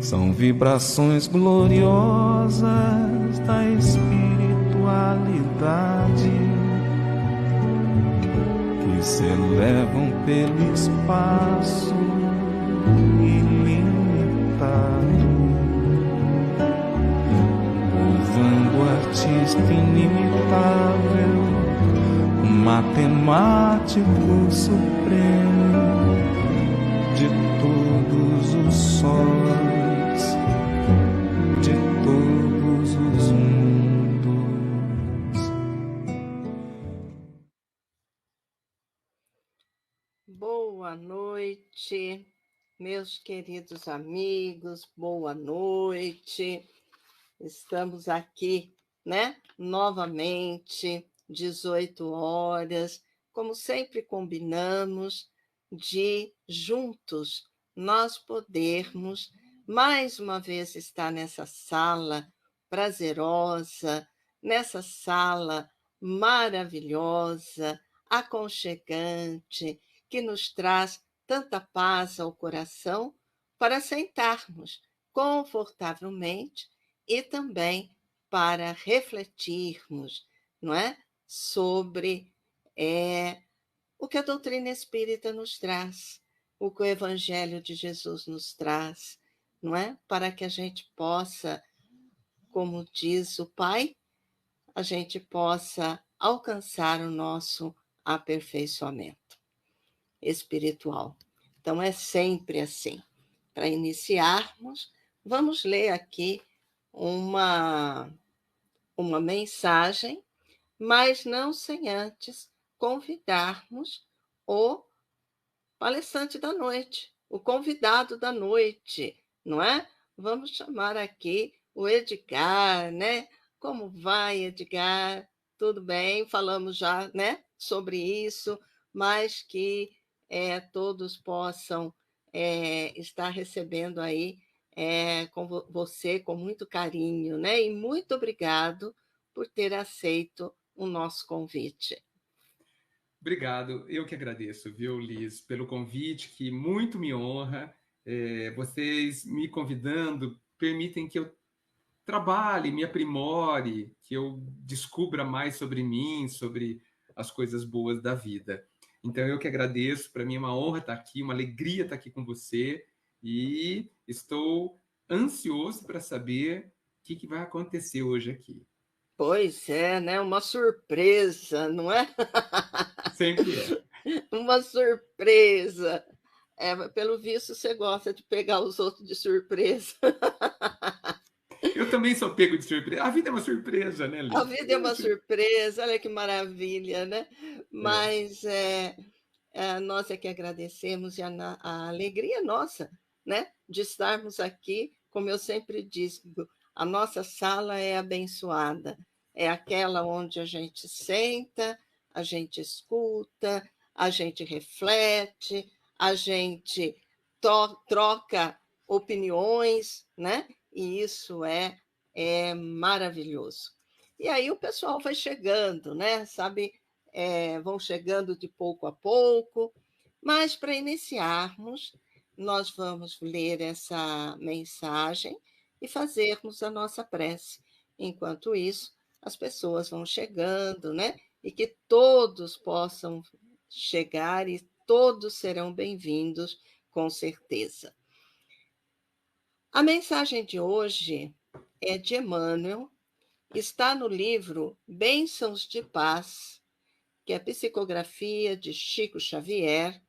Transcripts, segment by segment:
São vibrações gloriosas da espiritualidade que se elevam pelo espaço ilimitado, louvando o artista inimitável, o matemático supremo de todos os sóis, de todos os mundos. Boa noite, meus queridos amigos, boa noite. Estamos aqui, né? Novamente, 18 horas, como sempre combinamos, de juntos nós podermos mais uma vez estar nessa sala prazerosa, nessa sala maravilhosa, aconchegante, que nos traz tanta paz ao coração, para sentarmos confortavelmente e também para refletirmos, não é? Sobre o que a doutrina espírita nos traz, o que o Evangelho de Jesus nos traz, não é? Para que a gente possa, como diz o Pai, a gente possa alcançar o nosso aperfeiçoamento espiritual. Então, é sempre assim. Para iniciarmos, vamos ler aqui uma mensagem, mas não sem antes convidarmos o palestrante da noite, o convidado da noite, não é? Vamos chamar aqui o Edgar, né? Como vai, Edgar? Tudo bem? Falamos já, né, sobre isso, mas que todos possam estar recebendo aí com você com muito carinho, né? E muito obrigado por ter aceito o nosso convite. Obrigado, eu que agradeço, viu, Liz, pelo convite, que muito me honra. Vocês me convidando permitem que eu trabalhe, me aprimore, que eu descubra mais sobre mim, sobre as coisas boas da vida. Então, eu que agradeço, para mim é uma honra estar aqui, uma alegria estar aqui com você, e estou ansioso para saber o que vai acontecer hoje aqui. Pois é, né? Uma surpresa, não é? Sempre é. Uma surpresa. Pelo visto, você gosta de pegar os outros de surpresa. Eu também sou pego de surpresa. A vida é uma surpresa, né, A Liz? vida é uma surpresa, olha que maravilha, né? Mas nós é que agradecemos e a alegria nossa, né? De estarmos aqui, como eu sempre digo, a nossa sala é abençoada. É aquela onde a gente senta, a gente escuta, a gente reflete, a gente troca opiniões, né? E isso é maravilhoso. E aí o pessoal vai chegando, né? Sabe, vão chegando de pouco a pouco, mas para iniciarmos, nós vamos ler essa mensagem e fazermos a nossa prece. Enquanto isso, as pessoas vão chegando, né? E que todos possam chegar e todos serão bem-vindos, com certeza. A mensagem de hoje é de Emmanuel, está no livro Bênçãos de Paz, que é a psicografia de Chico Xavier,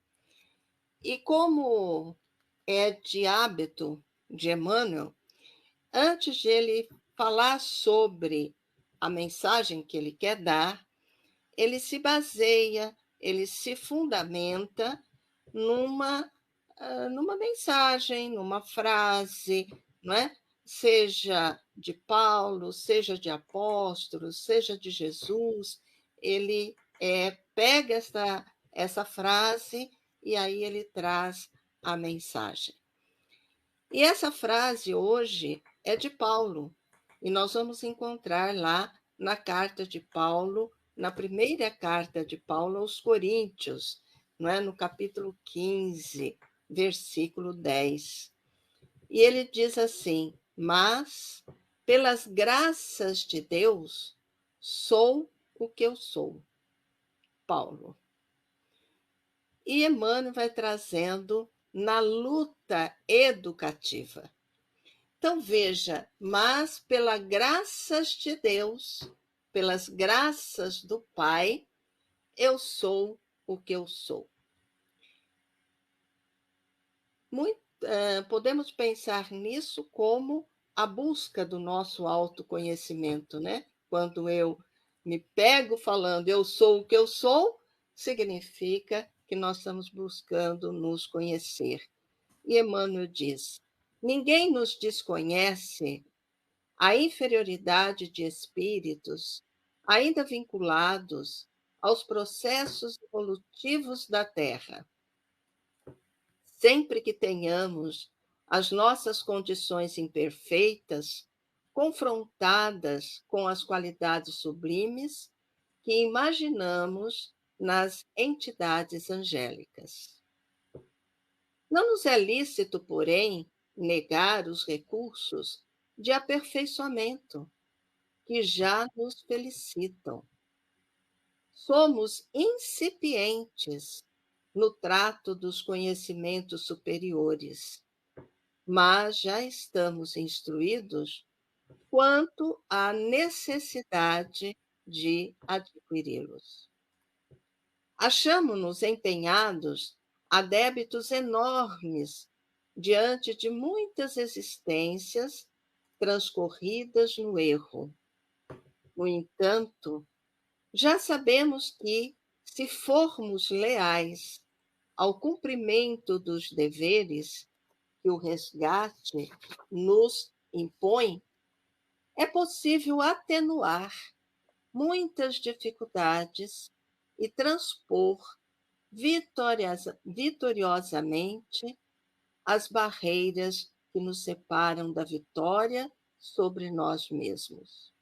e como é de hábito de Emmanuel, antes de ele falar sobre a mensagem que ele quer dar, ele se baseia, ele se fundamenta numa mensagem, numa frase, não é? Seja de Paulo, seja de apóstolos, seja de Jesus, ele pega essa frase e aí ele traz a mensagem. E essa frase hoje é de Paulo, e nós vamos encontrar lá na carta de Paulo, na primeira carta de Paulo aos Coríntios, não é? No capítulo 15, versículo 10. E ele diz assim: mas, pelas graças de Deus, sou o que eu sou. Paulo. E Emmanuel vai trazendo na luta educativa. Então, veja, mas pelas graças de Deus, pelas graças do Pai, eu sou o que eu sou. Podemos pensar nisso como a busca do nosso autoconhecimento, né? Quando eu me pego falando eu sou o que eu sou, significa que nós estamos buscando nos conhecer. E Emmanuel diz: ninguém nos desconhece a inferioridade de espíritos ainda vinculados aos processos evolutivos da Terra. Sempre que tenhamos as nossas condições imperfeitas confrontadas com as qualidades sublimes que imaginamos nas entidades angélicas. Não nos é lícito, porém, negar os recursos de aperfeiçoamento que já nos felicitam. Somos incipientes no trato dos conhecimentos superiores, mas já estamos instruídos quanto à necessidade de adquiri-los. Achamo-nos empenhados a débitos enormes diante de muitas existências transcorridas no erro. No entanto, já sabemos que, se formos leais ao cumprimento dos deveres que o resgate nos impõe, é possível atenuar muitas dificuldades e transpor vitoriosamente as barreiras que nos separam da vitória sobre nós mesmos.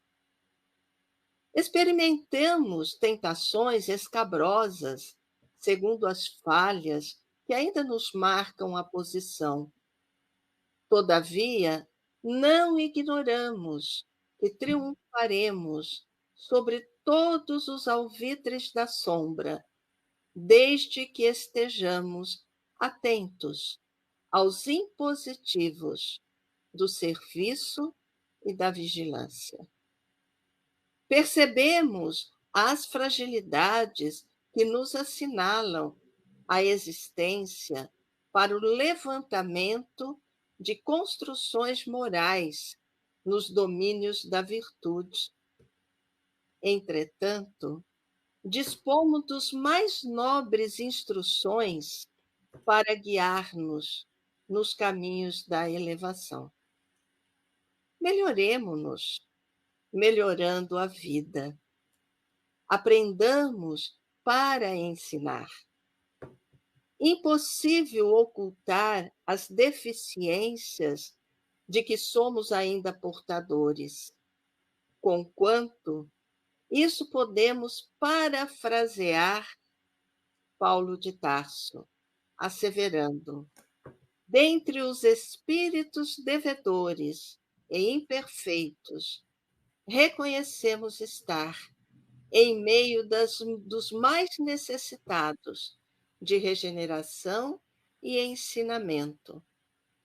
Experimentamos tentações escabrosas, segundo as falhas que ainda nos marcam a posição. Todavia, não ignoramos que triunfaremos sobre todos os alvitres da sombra, desde que estejamos atentos aos impositivos do serviço e da vigilância. Percebemos as fragilidades que nos assinalam a existência para o levantamento de construções morais nos domínios da virtude. Entretanto, dispomos dos mais nobres instruções para guiar-nos nos caminhos da elevação. Melhoremo-nos, melhorando a vida. Aprendamos para ensinar. Impossível ocultar as deficiências de que somos ainda portadores, conquanto isso podemos parafrasear Paulo de Tarso, asseverando: dentre os espíritos devedores e imperfeitos, reconhecemos estar em meio dos mais necessitados de regeneração e ensinamento,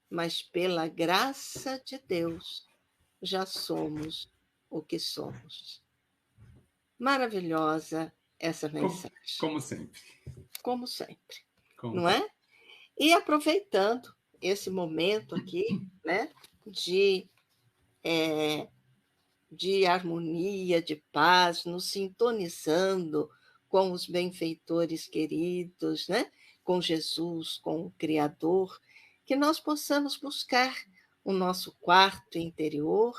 mas pela graça de Deus já somos o que somos. Maravilhosa essa mensagem. Como sempre. Como sempre, Como não é? E aproveitando esse momento aqui, né, de harmonia, de paz, nos sintonizando com os benfeitores queridos, né? Com Jesus, com o Criador, que nós possamos buscar o nosso quarto interior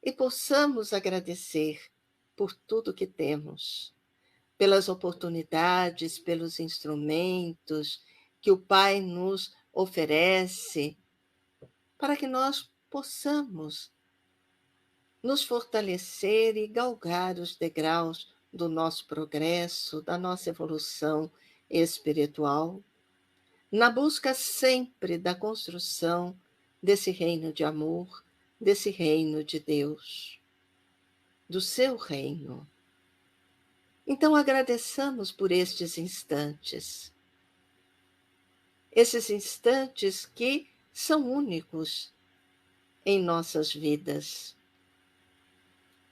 e possamos agradecer por tudo que temos, pelas oportunidades, pelos instrumentos que o Pai nos oferece, para que nós possamos nos fortalecer e galgar os degraus do nosso progresso, da nossa evolução espiritual, na busca sempre da construção desse reino de amor, desse reino de Deus, do seu reino. Então, agradeçamos por estes instantes que são únicos em nossas vidas.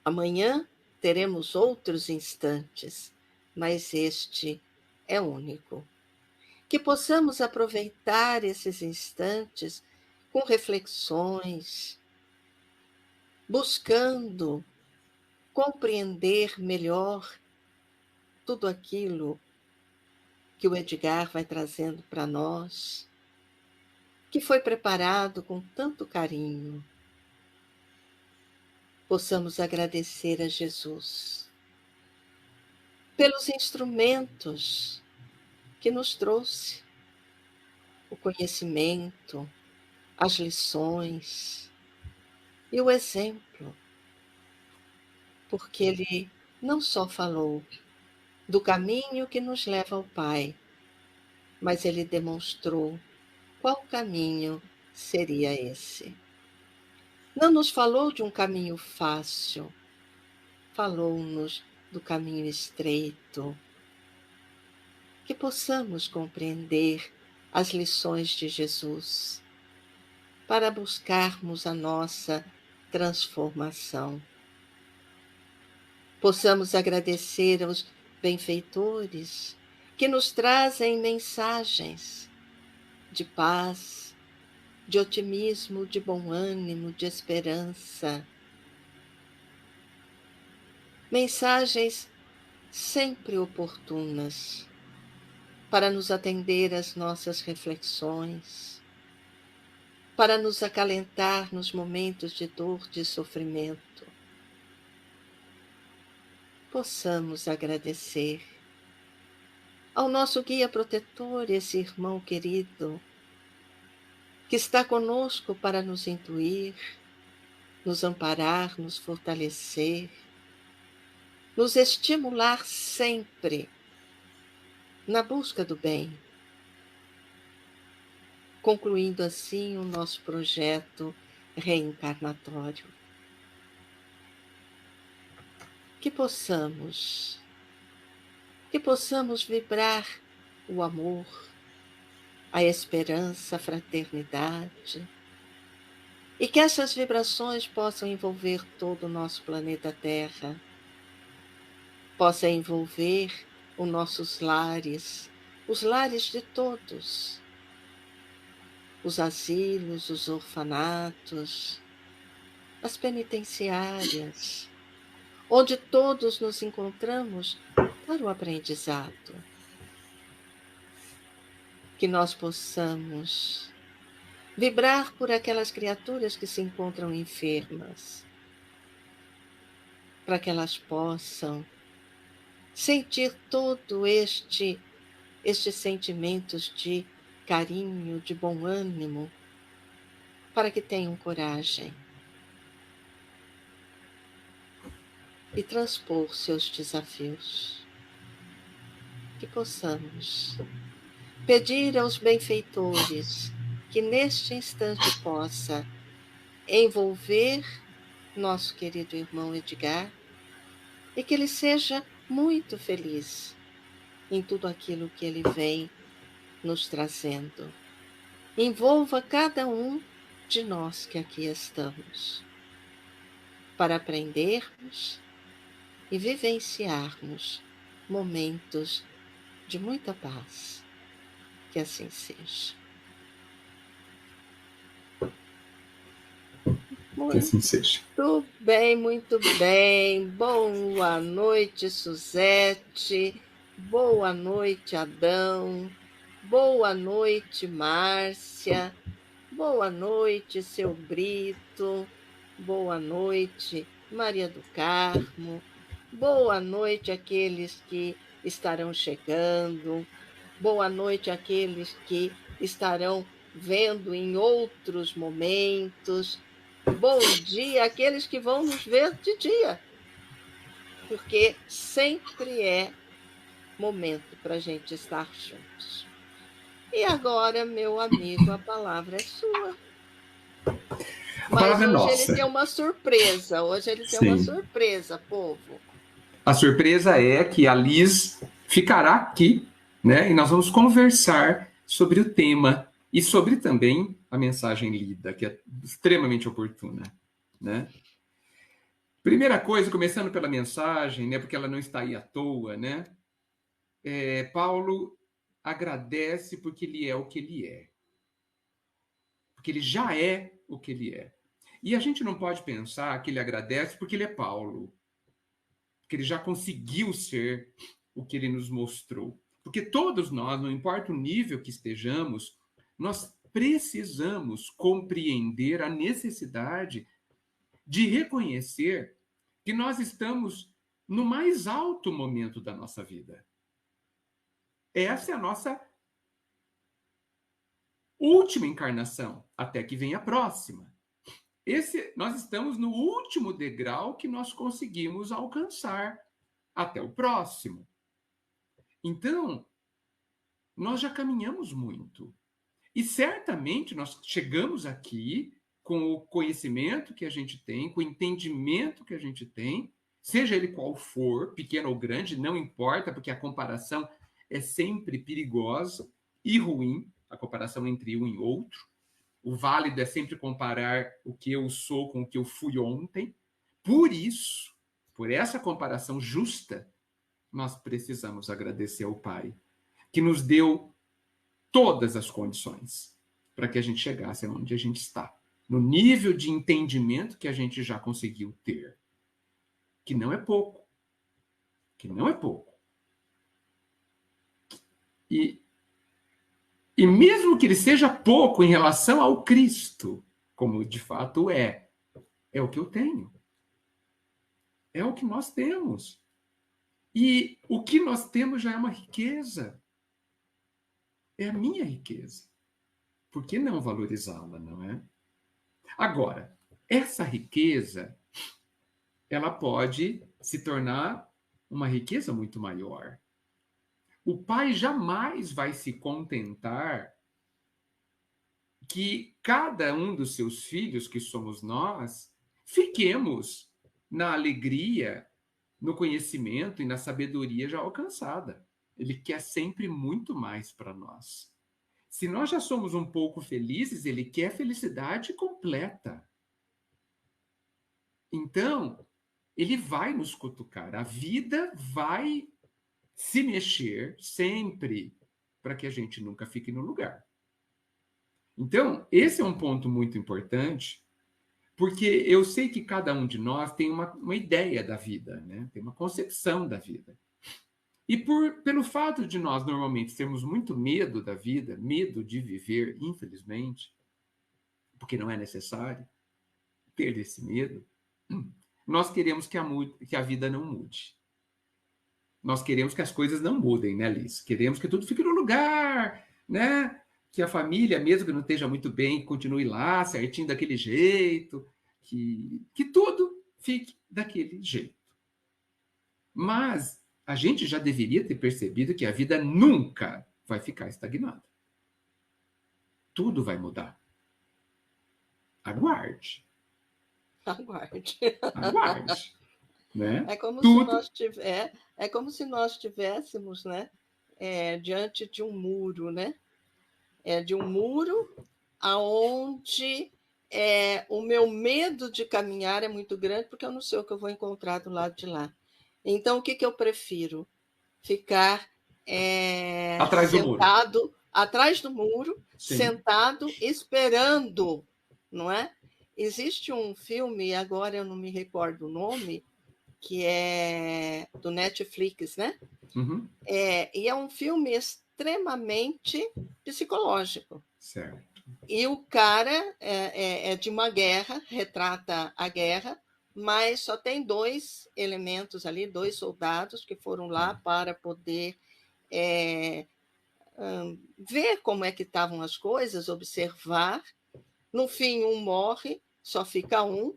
Amanhã teremos outros instantes, mas este é único. Que possamos aproveitar esses instantes com reflexões, buscando compreender melhor tudo aquilo que o Edgar vai trazendo para nós, que foi preparado com tanto carinho. Possamos agradecer a Jesus pelos instrumentos que nos trouxe, o conhecimento, as lições e o exemplo, porque ele não só falou do caminho que nos leva ao Pai, mas ele demonstrou qual caminho seria esse. Não nos falou de um caminho fácil, falou-nos do caminho estreito. Que possamos compreender as lições de Jesus para buscarmos a nossa transformação. Possamos agradecer aos benfeitores que nos trazem mensagens de paz, de otimismo, de bom ânimo, de esperança. Mensagens sempre oportunas para nos atender às nossas reflexões, para nos acalentar nos momentos de dor, de sofrimento. Possamos agradecer ao nosso guia protetor, esse irmão querido, que está conosco para nos intuir, nos amparar, nos fortalecer, nos estimular sempre na busca do bem, concluindo assim o nosso projeto reencarnatório. Que possamos vibrar o amor, a esperança, a fraternidade, e que essas vibrações possam envolver todo o nosso planeta Terra, possa envolver os nossos lares, os lares de todos, os asilos, os orfanatos, as penitenciárias, onde todos nos encontramos para o aprendizado. Que nós possamos vibrar por aquelas criaturas que se encontram enfermas, para que elas possam sentir todo estes sentimentos de carinho, de bom ânimo, para que tenham coragem e transpor seus desafios. Que possamos pedir aos benfeitores que neste instante possa envolver nosso querido irmão Edgar e que ele seja muito feliz em tudo aquilo que ele vem nos trazendo. Envolva cada um de nós que aqui estamos, para aprendermos e vivenciarmos momentos de muita paz. Que assim seja. Que assim seja. Muito bem, muito bem. Boa noite, Suzete. Boa noite, Adão. Boa noite, Márcia. Boa noite, seu Brito. Boa noite, Maria do Carmo. Boa noite àqueles que estarão chegando. Boa noite àqueles que estarão vendo em outros momentos. Bom dia àqueles que vão nos ver de dia, porque sempre é momento para a gente estar juntos. E agora, meu amigo, a palavra é sua. Mas palavra é hoje nossa. ele tem uma surpresa. Hoje ele tem uma surpresa, povo. A surpresa é que a Liz ficará aqui, né? E nós vamos conversar sobre o tema e sobre também a mensagem lida, que é extremamente oportuna, né? Primeira coisa, começando pela mensagem, né? Porque ela não está aí à toa, né? Paulo agradece porque ele é o que ele é. Porque ele já é o que ele é. E a gente não pode pensar que ele agradece porque ele é Paulo. Porque ele já conseguiu ser o que ele nos mostrou. Porque todos nós, não importa o nível que estejamos, nós precisamos compreender a necessidade de reconhecer que nós estamos no mais alto momento da nossa vida. Essa é a nossa última encarnação, até que venha a próxima. Nós estamos no último degrau que nós conseguimos alcançar até o próximo. Então, nós já caminhamos muito. E certamente nós chegamos aqui com o conhecimento que a gente tem, com o entendimento que a gente tem, seja ele qual for, pequeno ou grande, não importa, porque a comparação é sempre perigosa e ruim, a comparação entre um e outro. O válido é sempre comparar o que eu sou com o que eu fui ontem. Por isso, por essa comparação justa, nós precisamos agradecer ao Pai, que nos deu todas as condições para que a gente chegasse onde a gente está, no nível de entendimento que a gente já conseguiu ter, que não é pouco, que não é pouco. E mesmo que ele seja pouco em relação ao Cristo, como de fato é o que eu tenho. É o que nós temos. E o que nós temos já é uma riqueza. É a minha riqueza. Por que não valorizá-la, não é? Agora, essa riqueza, ela pode se tornar uma riqueza muito maior. O pai jamais vai se contentar que cada um dos seus filhos, que somos nós, fiquemos na alegria, no conhecimento e na sabedoria já alcançada. Ele quer sempre muito mais para nós. Se nós já somos um pouco felizes, ele quer felicidade completa. Então, ele vai nos cutucar. A vida vai se mexer sempre para que a gente nunca fique no lugar. Então, esse é um ponto muito importante, porque eu sei que cada um de nós tem uma ideia da vida, né? Tem uma concepção da vida. E pelo fato de nós normalmente termos muito medo da vida, medo de viver, infelizmente, porque não é necessário ter esse medo, nós queremos que a vida não mude. Nós queremos que as coisas não mudem, né, Liz? Queremos que tudo fique no lugar, né? Que a família, mesmo que não esteja muito bem, continue lá, certinho daquele jeito, que tudo fique daquele jeito. Mas a gente já deveria ter percebido que a vida nunca vai ficar estagnada. Tudo vai mudar. Aguarde. Aguarde. Aguarde. Né? É como Tudo. se nós estivéssemos, né, diante de um muro, né? De um muro aonde o meu medo de caminhar é muito grande, porque eu não sei o que eu vou encontrar do lado de lá. Então, o que eu prefiro? Ficar atrás sentado do muro. Atrás do muro, sim, sentado, esperando, não é? Existe um filme, agora eu não me recordo o nome, que é do Netflix, né? Uhum. E é um filme extremamente psicológico. Certo. E o cara é de uma guerra, retrata a guerra, mas só tem 2 elementos ali, 2 soldados que foram lá para poder ver como é que estavam as coisas, observar. No fim, um morre, só fica um.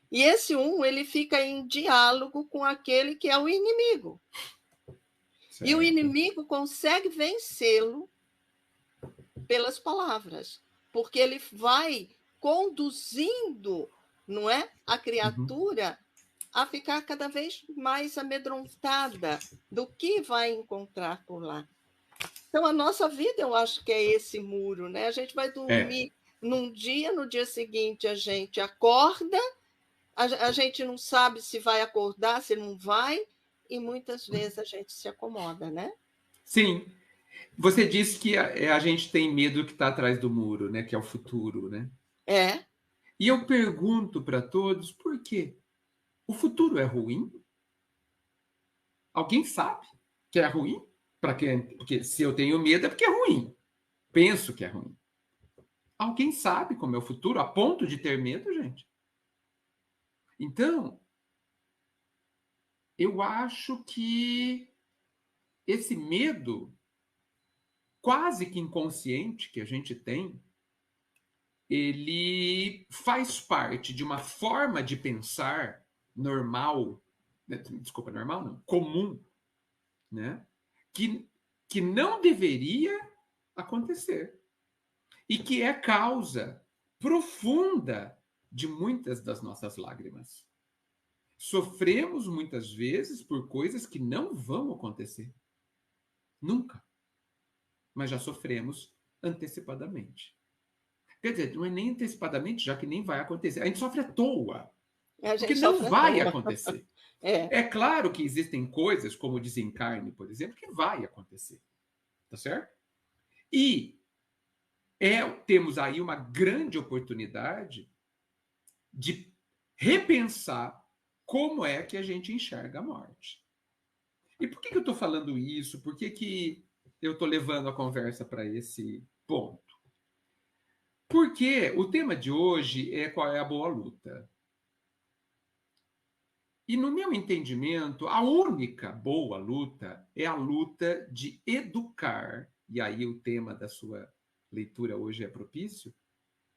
E esse ele fica em diálogo com aquele que é o inimigo. Certo. E o inimigo consegue vencê-lo pelas palavras, porque ele vai conduzindo, não é, a Uhum. criatura a ficar cada vez mais amedrontada do que vai encontrar por lá. Então, a nossa vida, eu acho que é esse muro, né? A gente vai É. dormir num dia, no dia seguinte a gente acorda, a gente não sabe se vai acordar, se não vai, e muitas vezes a gente se acomoda, né? Sim. Você disse que a gente tem medo que está atrás do muro, né? Que é o futuro, né? É, E eu pergunto para todos, por quê? O futuro é ruim? Alguém sabe que é ruim? Para quem? Porque se eu tenho medo é porque é ruim. Penso que é ruim. Alguém sabe como é o futuro a ponto de ter medo, gente? Então, eu acho que esse medo quase que inconsciente que a gente tem, ele faz parte de uma forma de pensar normal, desculpa, normal não, comum, né? Que não deveria acontecer e que é causa profunda de muitas das nossas lágrimas. Sofremos muitas vezes por coisas que não vão acontecer. Nunca. Mas já sofremos antecipadamente. Quer dizer, não é nem antecipadamente, já que nem vai acontecer. A gente sofre à toa, a porque gente não sofre à vai toa. acontecer. É, É claro que existem coisas, como o desencarne, por exemplo, que vai acontecer. Tá certo? E temos aí uma grande oportunidade de repensar como é que a gente enxerga a morte. E por que eu estou falando isso? Por que eu estou levando a conversa para esse ponto? Porque o tema de hoje é qual é a boa luta. E no meu entendimento, a única boa luta é a luta de educar, e aí o tema da sua leitura hoje é propício,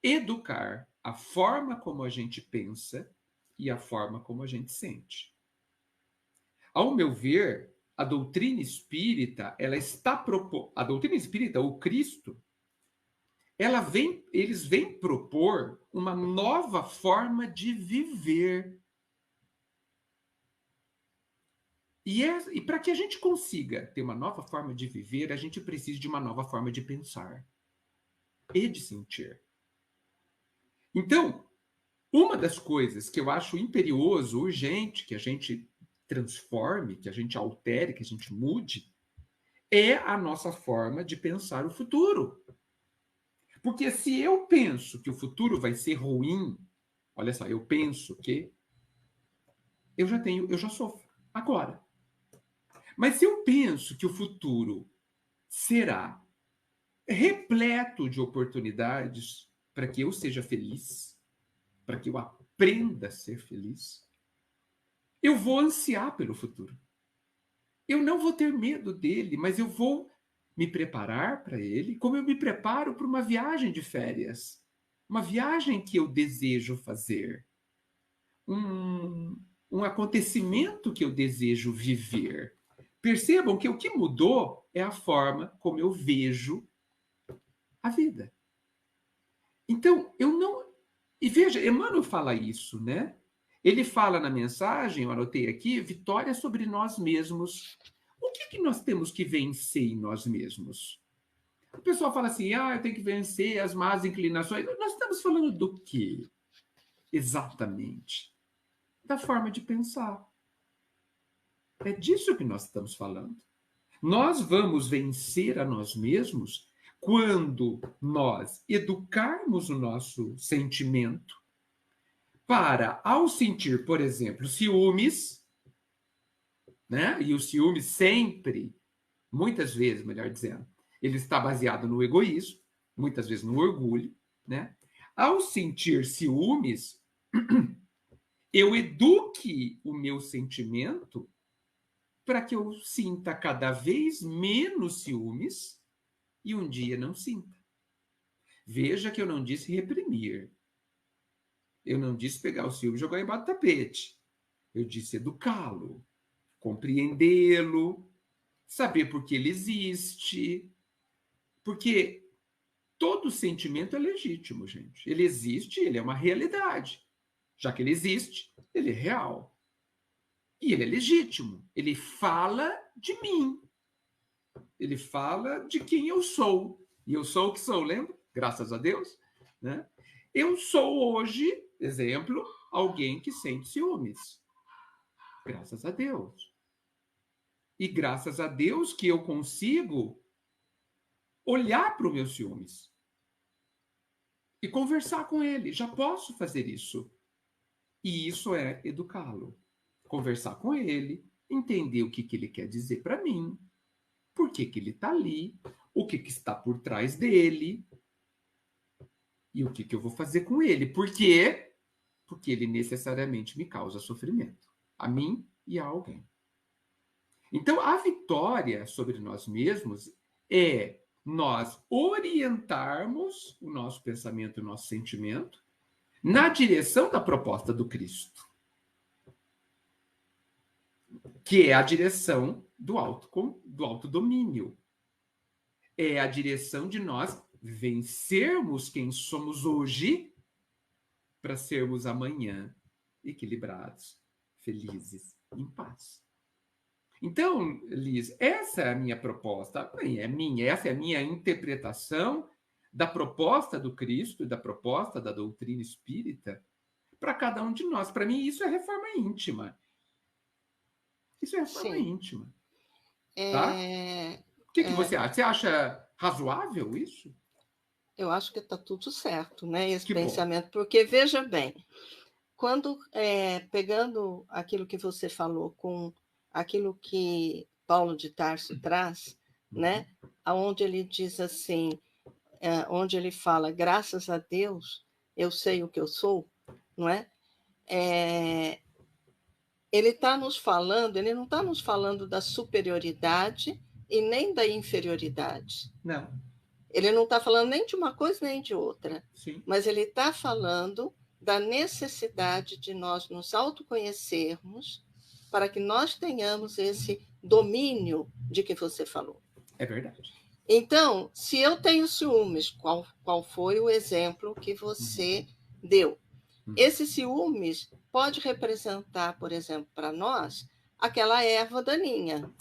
educar a forma como a gente pensa e a forma como a gente sente. Ao meu ver, a doutrina espírita, ela está propondo, a doutrina espírita, o Cristo, eles vêm propor uma nova forma de viver. E para que a gente consiga ter uma nova forma de viver, a gente precisa de uma nova forma de pensar e de sentir. Então, uma das coisas que eu acho imperioso, urgente, que a gente transforme, que a gente altere, que a gente mude, é a nossa forma de pensar o futuro. Porque se eu penso que o futuro vai ser ruim, olha só, eu penso que eu já sofro agora. Mas se eu penso que o futuro será repleto de oportunidades para que eu seja feliz, para que eu aprenda a ser feliz, eu vou ansiar pelo futuro. Eu não vou ter medo dele, mas eu vou me preparar para ele, como eu me preparo para uma viagem de férias, uma viagem que eu desejo fazer, um acontecimento que eu desejo viver. Percebam que o que mudou é a forma como eu vejo a vida. Então, eu não. E veja, Emmanuel fala isso, né? Ele fala na mensagem, eu anotei aqui, vitória sobre nós mesmos. O que nós temos que vencer em nós mesmos? O pessoal fala assim, eu tenho que vencer as más inclinações. Nós estamos falando do quê? Exatamente. Da forma de pensar. É disso que nós estamos falando. Nós vamos vencer a nós mesmos quando nós educarmos o nosso sentimento para, ao sentir, por exemplo, ciúmes, né? E o ciúme sempre, muitas vezes, melhor dizendo, ele está baseado no egoísmo, muitas vezes no orgulho, né? Ao sentir ciúmes, eu eduque o meu sentimento para que eu sinta cada vez menos ciúmes e um dia não sinta. Veja que eu não disse reprimir. Eu não disse pegar o ciúme e jogar embaixo do tapete. Eu disse educá-lo, compreendê-lo, saber por que ele existe. Porque todo sentimento é legítimo, gente. Ele existe, ele é uma realidade. Já que ele existe, ele é real. E ele é legítimo. Ele fala de mim. Ele fala de quem eu sou. E eu sou o que sou, lembra? Graças a Deus. Né? Eu sou hoje, exemplo, alguém que sente ciúmes. Graças a Deus. E graças a Deus que eu consigo olhar para os meus ciúmes e conversar com ele. Já posso fazer isso. E isso é educá-lo. Conversar com ele, entender o que ele quer dizer para mim, por que ele está ali, o que está por trás dele e o que eu vou fazer com ele. Por quê? Porque ele necessariamente me causa sofrimento. A mim e a alguém. Então, a vitória sobre nós mesmos é nós orientarmos o nosso pensamento e o nosso sentimento na direção da proposta do Cristo, que é a direção do autodomínio. É a direção de nós vencermos quem somos hoje para sermos amanhã equilibrados, felizes, em paz. Então, Liz, essa é a minha proposta, essa é a minha interpretação da proposta do Cristo e da proposta da doutrina espírita para cada um de nós. Para mim, isso é reforma íntima. Isso é reforma íntima. Tá? O que você acha? Você acha razoável isso? Eu acho que está tudo certo, né? Esse pensamento, porque veja bem, quando pegando aquilo que você falou com aquilo que Paulo de Tarso traz, né? Onde ele diz assim, onde ele fala, graças a Deus, eu sei o que eu sou, não é? Ele está nos falando, ele não está nos falando da superioridade e nem da inferioridade. Não. Ele não está falando nem de uma coisa nem de outra. Sim. Mas ele está falando da necessidade de nós nos autoconhecermos para que nós tenhamos esse domínio de que você falou. É verdade. Então, se eu tenho ciúmes, qual foi o exemplo que você deu? Esse ciúmes pode representar, por exemplo, para nós, aquela erva daninha,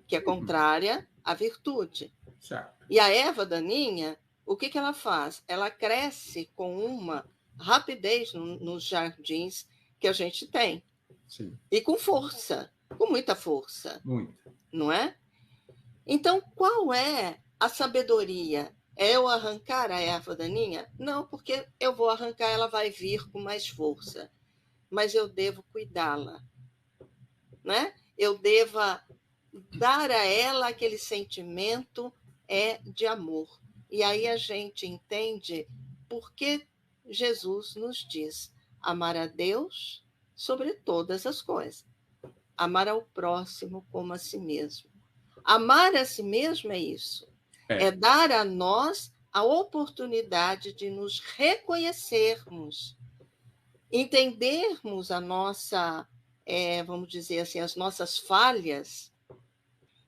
que é contrária à virtude. Certo. E a erva daninha, o que ela faz? Ela cresce com uma rapidez nos jardins que a gente tem. Sim. E com força, com muita força. Muita. Não é? Então, qual é a sabedoria? É eu arrancar a erva daninha? Não, porque eu vou arrancar, ela vai vir com mais força. Mas eu devo cuidá-la. Né? Eu devo dar a ela aquele sentimento de amor. E aí a gente entende por que Jesus nos diz amar a Deus sobre todas as coisas. Amar ao próximo como a si mesmo. Amar a si mesmo é isso. É dar a nós a oportunidade de nos reconhecermos, entendermos a nossa, vamos dizer assim, as nossas falhas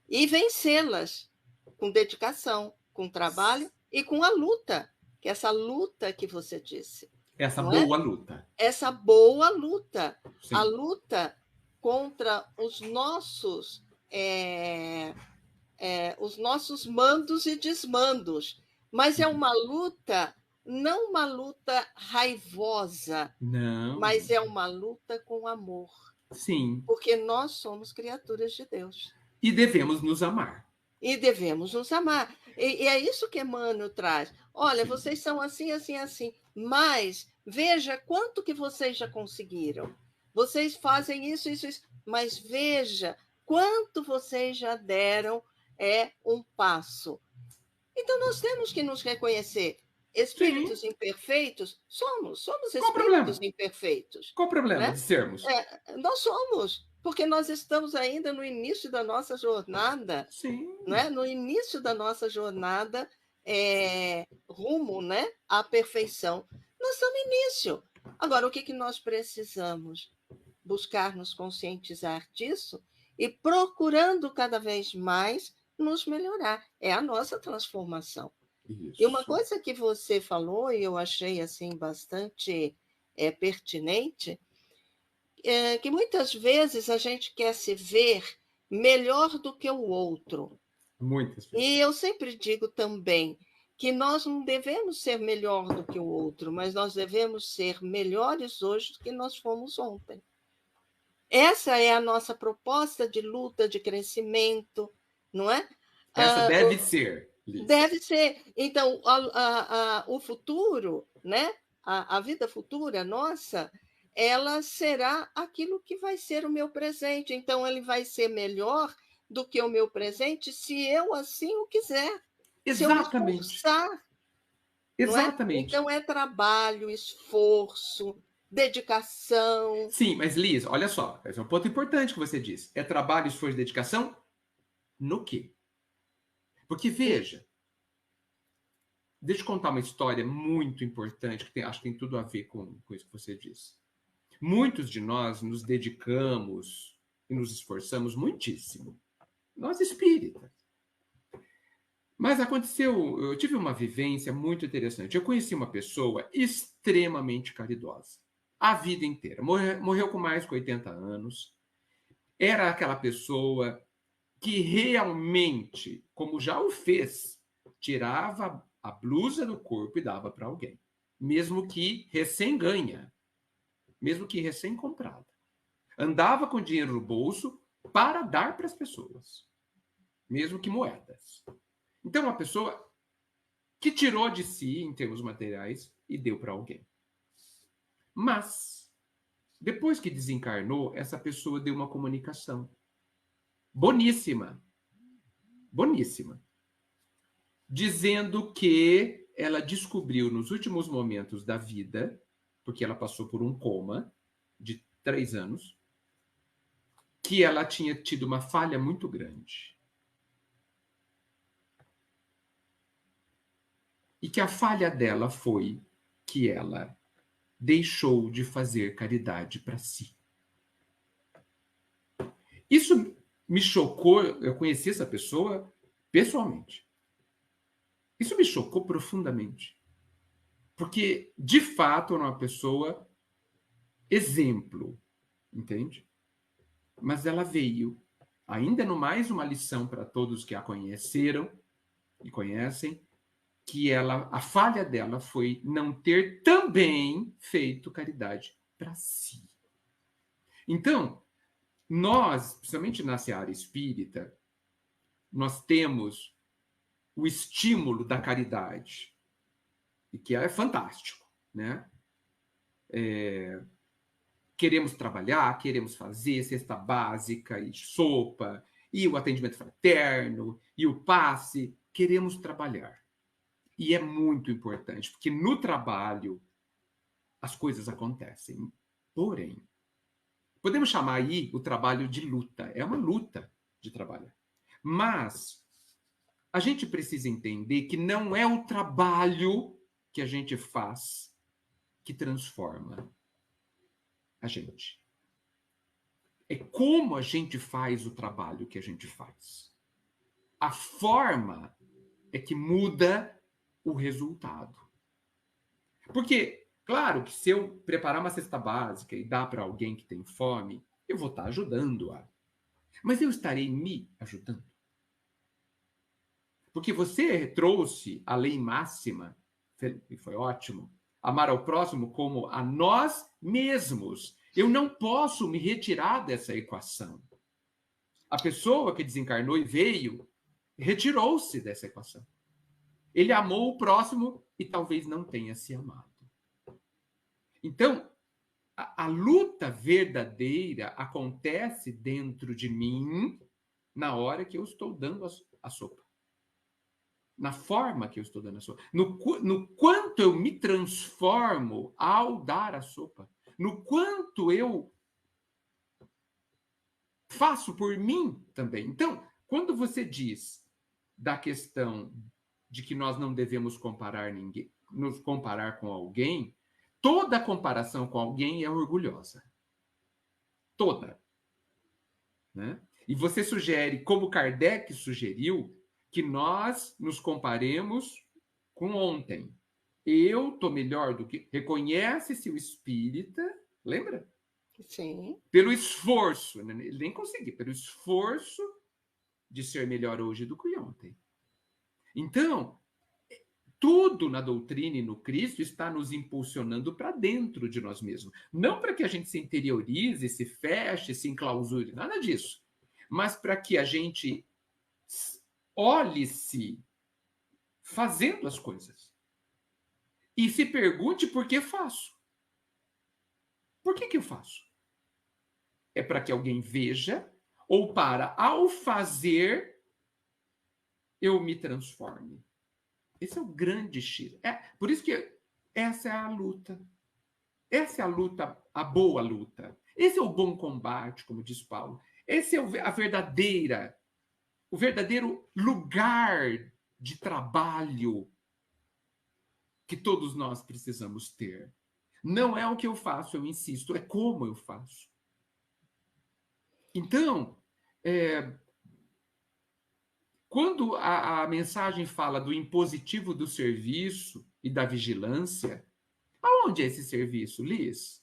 e vencê-las com dedicação, com trabalho e com a luta, que é essa luta que você disse. Essa boa luta. Essa boa luta. Sim. A luta contra os nossos mandos e desmandos. Mas é uma luta, não uma luta raivosa, não. Mas é uma luta com amor. Sim. Porque nós somos criaturas de Deus. E devemos nos amar. E devemos nos amar. E é isso que Emmanuel traz. Olha, vocês são assim, assim, assim. Mas veja quanto que vocês já conseguiram. Vocês fazem isso, isso, isso. Mas veja quanto vocês já deram um passo. Então, nós temos que nos reconhecer. Espíritos imperfeitos, somos espíritos imperfeitos. Qual o problema, né, de sermos? Nós somos, porque nós estamos ainda no início da nossa jornada. Sim. Né? No início da nossa jornada rumo, né, à perfeição. Nós estamos no início. Agora, o que nós precisamos? Buscar nos conscientizar disso e procurando cada vez mais nos melhorar. É a nossa transformação. E uma Isso. coisa que você falou, e eu achei assim bastante pertinente, é que muitas vezes a gente quer se ver melhor do que o outro. Muitas vezes. E eu sempre digo também que nós não devemos ser melhor do que o outro, mas nós devemos ser melhores hoje do que nós fomos ontem. Essa é a nossa proposta de luta, de crescimento, não é? Essa deve ser, Liz. Deve ser. Então, o futuro, né? A vida futura nossa, ela será aquilo que vai ser o meu presente. Então, ele vai ser melhor do que o meu presente se eu assim o quiser, se eu me Exatamente. esforçar. Não é? Exatamente. Então, é trabalho, esforço, dedicação. Sim, mas Liz, olha só, esse é um ponto importante que você disse. É trabalho, esforço e dedicação no quê? Porque, veja, deixa eu contar uma história muito importante, que acho que tem tudo a ver com isso que você disse. Muitos de nós nos dedicamos e nos esforçamos muitíssimo. Nós espíritas. Mas aconteceu, eu tive uma vivência muito interessante. Eu conheci uma pessoa extremamente caridosa. A vida inteira. Morreu com mais de 80 anos. Era aquela pessoa que realmente, como já o fez, tirava a blusa do corpo e dava para alguém. Mesmo que recém-ganha. Mesmo que recém-comprada. Andava com dinheiro no bolso para dar para as pessoas. Mesmo que moedas. Então, uma pessoa que tirou de si, em termos materiais, e deu para alguém. Mas, depois que desencarnou, essa pessoa deu uma comunicação. Boníssima. Boníssima. Dizendo que ela descobriu nos últimos momentos da vida, porque ela passou por um coma de 3 anos, que ela tinha tido uma falha muito grande. E que a falha dela foi que ela deixou de fazer caridade para si. Isso me chocou, eu conheci essa pessoa pessoalmente. Isso me chocou profundamente. Porque, de fato, era uma pessoa exemplo, entende? Mas ela veio, ainda no mais uma lição para todos que a conheceram e conhecem, que a falha dela foi não ter também feito caridade para si. Então, nós, principalmente na seara espírita, nós temos o estímulo da caridade, e que é fantástico, né? Queremos trabalhar, queremos fazer cesta básica e sopa, e o atendimento fraterno, e o passe, queremos trabalhar. E é muito importante, porque no trabalho as coisas acontecem. Porém, podemos chamar aí o trabalho de luta. É uma luta de trabalhar. Mas a gente precisa entender que não é o trabalho que a gente faz que transforma a gente. É como a gente faz o trabalho que a gente faz. A forma é que muda o resultado. Porque, claro, que se eu preparar uma cesta básica e dar para alguém que tem fome, eu vou estar ajudando-a. Mas eu estarei me ajudando. Porque você trouxe a lei máxima, e foi ótimo, amar ao próximo como a nós mesmos. Eu não posso me retirar dessa equação. A pessoa que desencarnou e veio, retirou-se dessa equação. Ele amou o próximo e talvez não tenha se amado. Então, a luta verdadeira acontece dentro de mim na hora que eu estou dando a sopa. Na forma que eu estou dando a sopa. No quanto eu me transformo ao dar a sopa. No quanto eu faço por mim também. Então, quando você diz da questão de que nós não devemos comparar ninguém, nos comparar com alguém, toda comparação com alguém é orgulhosa. Toda. Né? E você sugere, como Kardec sugeriu, que nós nos comparemos com ontem. Eu estou melhor do que... Reconhece-se o espírita, lembra? Sim. Pelo esforço, né? Ele nem conseguiu, pelo esforço de ser melhor hoje do que ontem. Então, tudo na doutrina e no Cristo está nos impulsionando para dentro de nós mesmos. Não para que a gente se interiorize, se feche, se enclausure, nada disso. Mas para que a gente olhe-se fazendo as coisas. E se pergunte por que faço. Por que eu faço? É para que alguém veja ou para, ao fazer, eu me transforme. Esse é o grande X. Por isso que essa é a luta. Essa é a luta, a boa luta. Esse é o bom combate, como diz Paulo. Esse é o verdadeiro lugar de trabalho que todos nós precisamos ter. Não é o que eu faço, eu insisto, é como eu faço. Então, quando a mensagem fala do impositivo do serviço e da vigilância, aonde é esse serviço, Liz?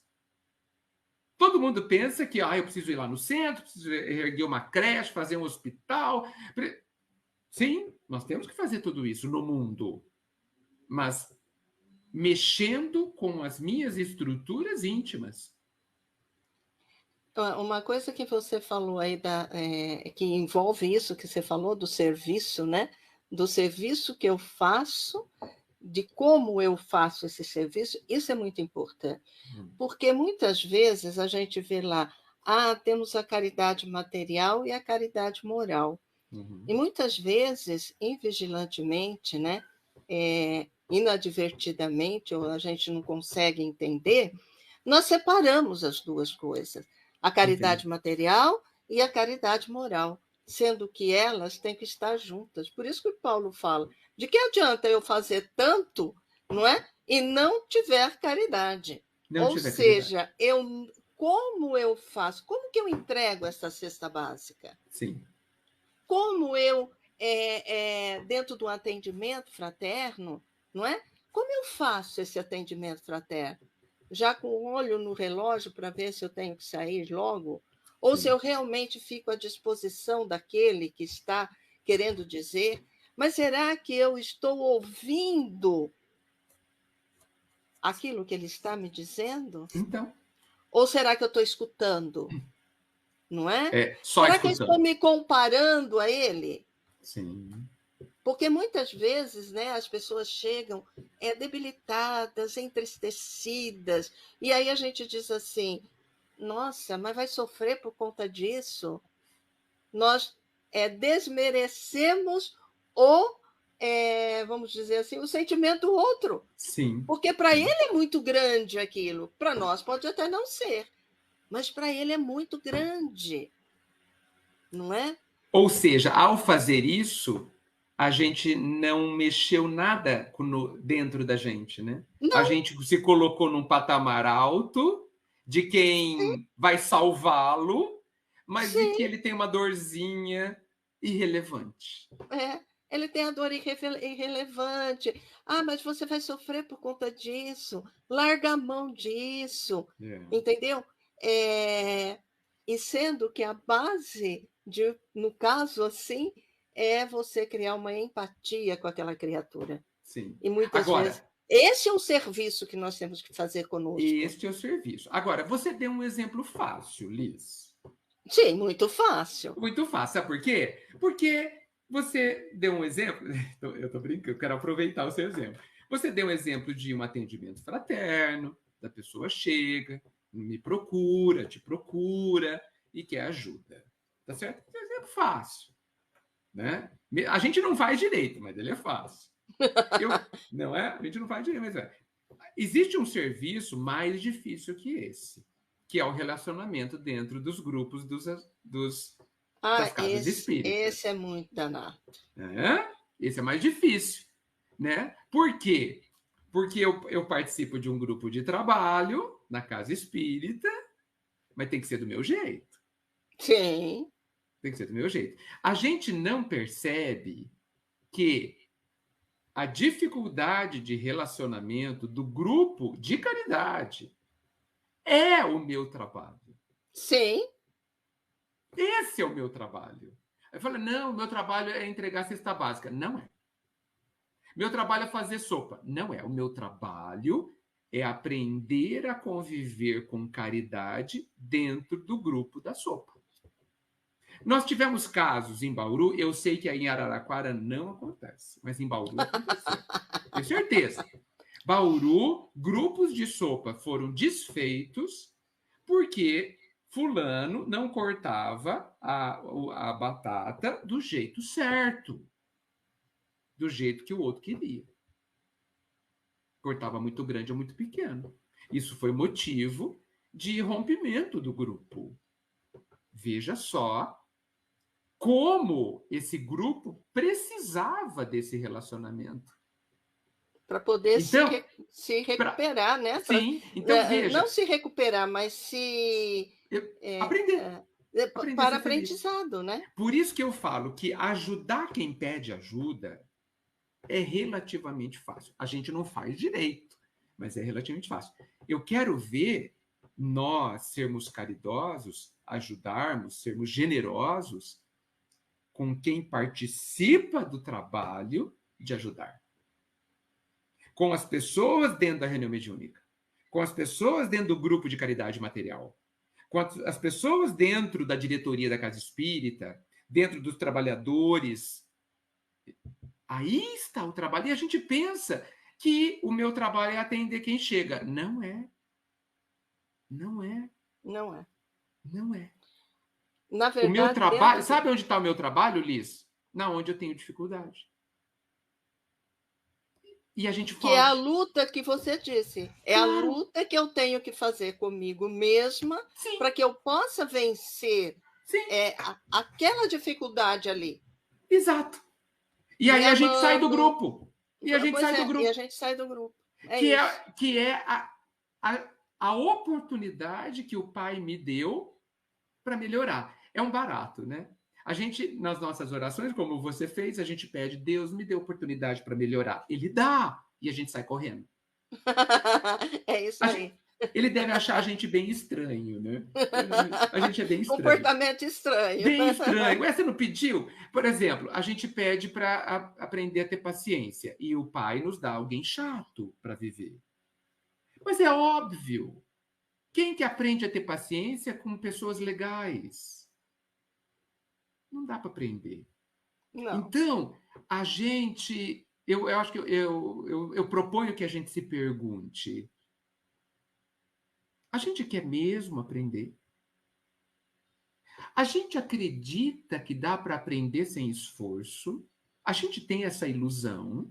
Todo mundo pensa que eu preciso ir lá no centro, preciso erguer uma creche, fazer um hospital. Sim, nós temos que fazer tudo isso no mundo. Mas mexendo com as minhas estruturas íntimas. Uma coisa que você falou aí, que envolve isso que você falou do serviço, né? Do serviço que eu faço, de como eu faço esse serviço, isso é muito importante. Porque muitas vezes a gente vê lá, temos a caridade material e a caridade moral. E muitas vezes, invigilantemente, né? Inadvertidamente, ou a gente não consegue entender, nós separamos as duas coisas. A caridade material e a caridade moral, sendo que elas têm que estar juntas. Por isso que Paulo fala, de que adianta eu fazer tanto, não é? E não tiver caridade. Ou seja, como eu faço? Como que eu entrego essa cesta básica? Sim. Como eu, dentro do atendimento fraterno, não é? Como eu faço esse atendimento fraterno? Já com o olho no relógio para ver se eu tenho que sair logo? Ou se eu realmente fico à disposição daquele que está querendo dizer, mas será que eu estou ouvindo aquilo que ele está me dizendo? Então. Ou será que eu estou escutando? Não é? Só será escutando. Que eu estou me comparando a ele? Sim. Porque muitas vezes, né, as pessoas chegam debilitadas, entristecidas, e aí a gente diz assim, nossa, mas vai sofrer por conta disso? Nós desmerecemos vamos dizer assim, o sentimento do outro. Sim. Porque para ele é muito grande aquilo, para nós pode até não ser, mas para ele é muito grande, não é? Ou seja, ao fazer isso, a gente não mexeu nada dentro da gente, né? Não. A gente se colocou num patamar alto de quem vai salvá-lo, mas de que ele tem uma dorzinha irrelevante. Ele tem a dor irrelevante. Mas você vai sofrer por conta disso. Larga a mão disso. Entendeu? E sendo que a base, no caso assim, é você criar uma empatia com aquela criatura. Sim. E muitas vezes... Esse é o serviço que nós temos que fazer conosco. Este é o serviço. Agora, você deu um exemplo fácil, Liz. Sim, muito fácil. Muito fácil. Sabe por quê? Porque você deu um exemplo... Eu estou brincando, eu quero aproveitar o seu exemplo. Você deu um exemplo de um atendimento fraterno, da pessoa chega, me procura, te procura e quer ajuda. Tá certo? É um exemplo fácil. Né? A gente não faz direito, mas ele é fácil. Não é? A gente não faz direito, mas existe um serviço mais difícil que esse, que é o relacionamento dentro dos grupos das casas espíritas. Esse é muito danado. Esse é mais difícil. Né? Por quê? Porque eu participo de um grupo de trabalho na casa espírita, mas tem que ser do meu jeito. Sim. Tem que ser do meu jeito. A gente não percebe que a dificuldade de relacionamento do grupo de caridade é o meu trabalho. Sim. Esse é o meu trabalho. Eu falo, não, meu trabalho é entregar cesta básica. Não é. Meu trabalho é fazer sopa. Não é. O meu trabalho é aprender a conviver com caridade dentro do grupo da sopa. Nós tivemos casos em Bauru, eu sei que aí em Araraquara não acontece, mas em Bauru aconteceu. Tenho certeza. Bauru, grupos de sopa foram desfeitos porque fulano não cortava a batata do jeito certo, do jeito que o outro queria. Cortava muito grande ou muito pequeno. Isso foi motivo de rompimento do grupo. Veja só como esse grupo precisava desse relacionamento. Para poder Então, se recuperar, né? Sim, então veja. Não se recuperar, mas se... aprender. Aprender para a ser feliz. aprendizado, né? Por isso que eu falo que ajudar quem pede ajuda é relativamente fácil. A gente não faz direito, mas é relativamente fácil. Eu quero ver nós sermos caridosos, ajudarmos, sermos generosos com quem participa do trabalho de ajudar. Com as pessoas dentro da reunião mediúnica, com as pessoas dentro do grupo de caridade material, com as pessoas dentro da diretoria da Casa Espírita, dentro dos trabalhadores. Aí está o trabalho. E a gente pensa que o meu trabalho é atender quem chega. Não é. Não é. Não é. Não é. Na verdade, o meu trabalho, sabe onde está o meu trabalho, Liz? Na onde eu tenho dificuldade. E a gente foge. Que é a luta que você disse. É claro. A luta que eu tenho que fazer comigo mesma para que eu possa vencer aquela dificuldade ali. Exato. E aí a gente sai do grupo. E a gente sai do grupo. E a gente sai do grupo. Que é a oportunidade que o Pai me deu para melhorar. É um barato, né? A gente, nas nossas orações, como você fez, a gente pede, Deus me dê oportunidade para melhorar. Ele dá, e a gente sai correndo. É isso aí. Ele deve achar a gente bem estranho, né? A gente é bem estranho. Comportamento estranho. Bem estranho. Ué, você não pediu? Por exemplo, a gente pede para aprender a ter paciência, e o Pai nos dá alguém chato para viver. Mas é óbvio. Quem que aprende a ter paciência com pessoas legais? Não dá para aprender. Não. Então, a gente... Eu acho que eu proponho que a gente se pergunte, a gente quer mesmo aprender? A gente acredita que dá para aprender sem esforço? A gente tem essa ilusão?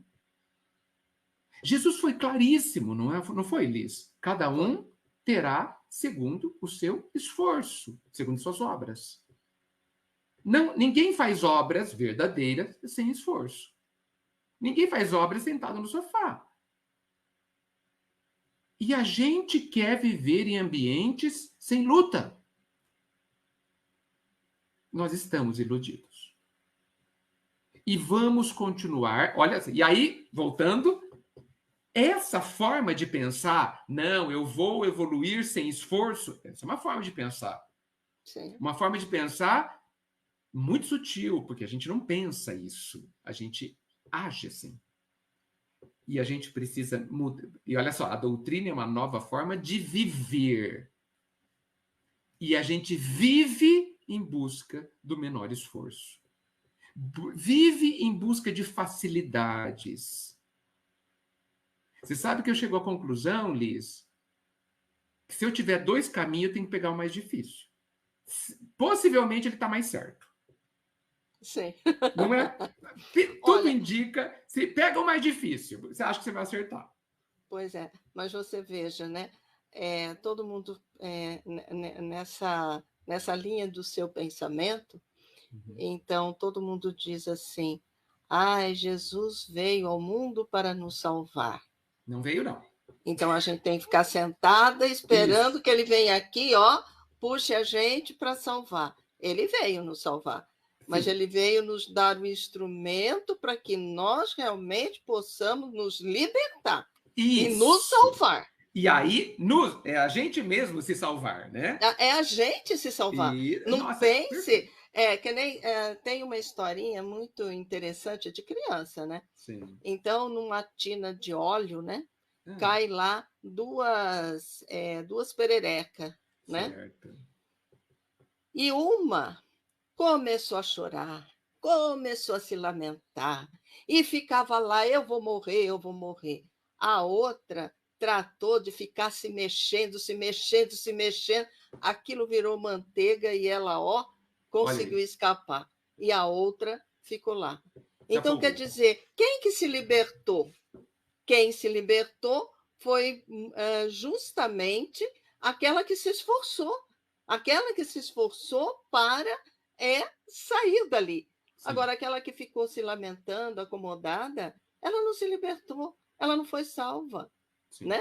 Jesus foi claríssimo, não foi, Liz? Cada um terá segundo o seu esforço, segundo suas obras. Não, ninguém faz obras verdadeiras sem esforço. Ninguém faz obras sentado no sofá. E a gente quer viver em ambientes sem luta. Nós estamos iludidos. E vamos continuar. Olha, e aí, voltando, essa forma de pensar, não, eu vou evoluir sem esforço, essa é uma forma de pensar. Sim. Uma forma de pensar muito sutil, porque a gente não pensa isso. A gente age assim. E a gente precisa mudar. E olha só, a doutrina é uma nova forma de viver. E a gente vive em busca do menor esforço. Vive em busca de facilidades. Você sabe que eu chego à conclusão, Liz, que se eu tiver 2 caminhos, eu tenho que pegar o mais difícil. Possivelmente ele está mais certo. Sim. Não é? Tudo indica, se pega o mais difícil, você acha que você vai acertar. Pois é, mas você veja, né? Todo mundo nessa linha do seu pensamento, então todo mundo diz assim, Jesus veio ao mundo para nos salvar. Não veio, não. Então a gente tem que ficar sentada esperando que ele venha aqui, puxe a gente para salvar. Ele veio nos salvar. mas Sim. ele veio nos dar o instrumento para que nós realmente possamos nos libertar e nos Isso. salvar. E aí, é a gente mesmo se salvar, né? É a gente se salvar. E, Não nossa, pense, perfeito. que nem tem uma historinha muito interessante de criança, né? Sim. Então, numa tina de óleo, né? Ah, Cai lá duas pererecas, né? certo. E uma começou a chorar, começou a se lamentar e ficava lá, eu vou morrer, eu vou morrer. A outra tratou de ficar se mexendo, se mexendo, se mexendo, aquilo virou manteiga e ela, Olha conseguiu aí, escapar. E a outra ficou lá. se Então, quer afogou. dizer, quem que se libertou? Quem se libertou foi justamente aquela que se esforçou, para sair dali. Sim, Agora, aquela que ficou se lamentando, acomodada, ela não se libertou, ela não foi salva, sim. né?